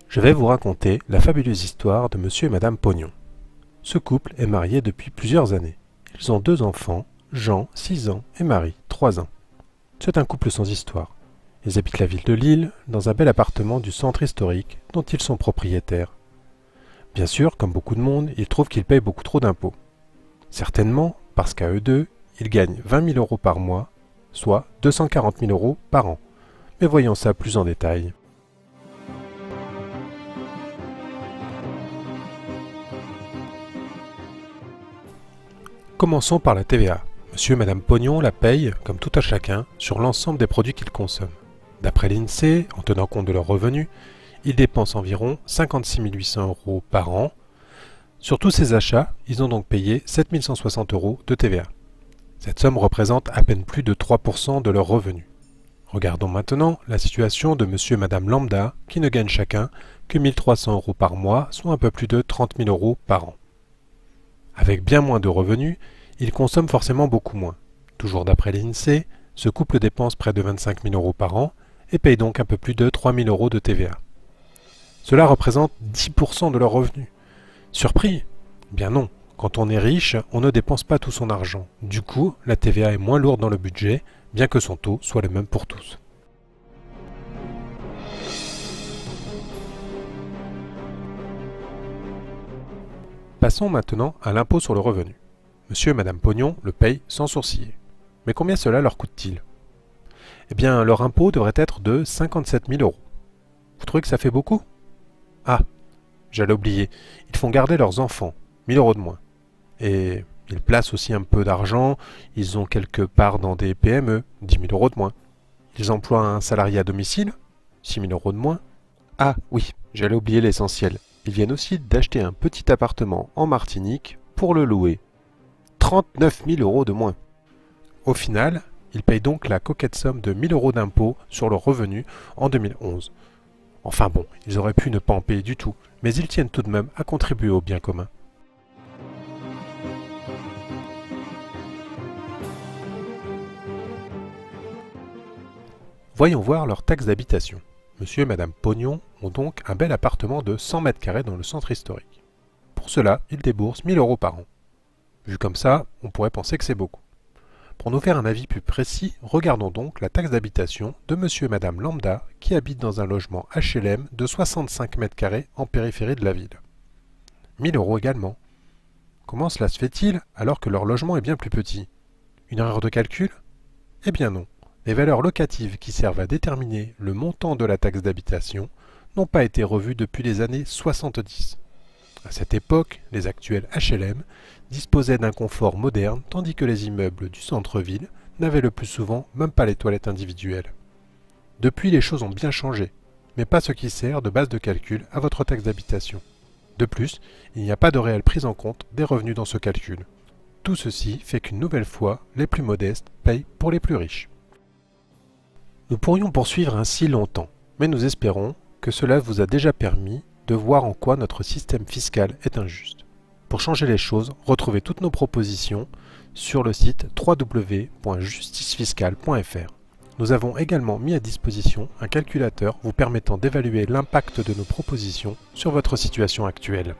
Je vais vous raconter la fabuleuse histoire de Monsieur et Madame Pognon. Ce couple est marié depuis plusieurs années. Ils ont 2 enfants, Jean, 6 ans, et Marie, 3 ans. C'est un couple sans histoire. Ils habitent la ville de Lille, dans un bel appartement du centre historique dont ils sont propriétaires. Bien sûr, comme beaucoup de monde, ils trouvent qu'ils payent beaucoup trop d'impôts. Certainement parce qu'à eux deux, ils gagnent 20 000 € par mois, soit 240 000 € par an. Mais voyons ça plus en détail. Commençons par la TVA. Monsieur et Madame Pognon la payent, comme tout à chacun, sur l'ensemble des produits qu'ils consomment. D'après l'INSEE, en tenant compte de leurs revenus, ils dépensent environ 56 800 € par an. Sur tous ces achats, ils ont donc payé 7 160 € de TVA. Cette somme représente à peine plus de 3% de leurs revenus. Regardons maintenant la situation de monsieur et Madame Lambda, qui ne gagnent chacun que 1 300 € par mois, soit un peu plus de 30 000 € par an. Avec bien moins de revenus, ils consomment forcément beaucoup moins. Toujours d'après l'INSEE, ce couple dépense près de 25 000 € par an et paye donc un peu plus de 3 000 € de TVA. Cela représente 10% de leurs revenus. Surpris? Bien non. Quand on est riche, on ne dépense pas tout son argent. Du coup, la TVA est moins lourde dans le budget, bien que son taux soit le même pour tous. Passons maintenant à l'impôt sur le revenu. Monsieur et Madame Pognon le payent sans sourciller. Mais combien cela leur coûte-t-il? Eh bien, leur impôt devrait être de 57 000 €. Vous trouvez que ça fait beaucoup? Ah, j'allais oublier, ils font garder leurs enfants, 1 000 € de moins. Et ils placent aussi un peu d'argent, ils ont quelque part dans des PME, 10 000 € de moins. Ils emploient un salarié à domicile, 6 000 € de moins. Ah oui, j'allais oublier l'essentiel. Ils viennent aussi d'acheter un petit appartement en Martinique pour le louer. 39 000 € de moins. Au final, ils payent donc la coquette somme de 1 000 € d'impôts sur leurs revenus en 2011. Enfin bon, ils auraient pu ne pas en payer du tout, mais ils tiennent tout de même à contribuer au bien commun. Voyons voir leur taxe d'habitation. Monsieur et Madame Pognon ont donc un bel appartement de 100 m² dans le centre historique. Pour cela, ils déboursent 1 000 € par an. Vu comme ça, on pourrait penser que c'est beaucoup. Pour nous faire un avis plus précis, regardons donc la taxe d'habitation de monsieur et Madame Lambda qui habitent dans un logement HLM de 65 m² en périphérie de la ville. 1 000 € également. Comment cela se fait-il alors que leur logement est bien plus petit? Une erreur de calcul? Eh bien non. Les valeurs locatives qui servent à déterminer le montant de la taxe d'habitation n'ont pas été revues depuis les années 70. À cette époque, les actuels HLM disposaient d'un confort moderne tandis que les immeubles du centre-ville n'avaient le plus souvent même pas les toilettes individuelles. Depuis, les choses ont bien changé, mais pas ce qui sert de base de calcul à votre taxe d'habitation. De plus, il n'y a pas de réelle prise en compte des revenus dans ce calcul. Tout ceci fait qu'une nouvelle fois, les plus modestes payent pour les plus riches. Nous pourrions poursuivre ainsi longtemps, mais nous espérons que cela vous a déjà permis de voir en quoi notre système fiscal est injuste. Pour changer les choses, retrouvez toutes nos propositions sur le site www.justicefiscale.fr. Nous avons également mis à disposition un calculateur vous permettant d'évaluer l'impact de nos propositions sur votre situation actuelle.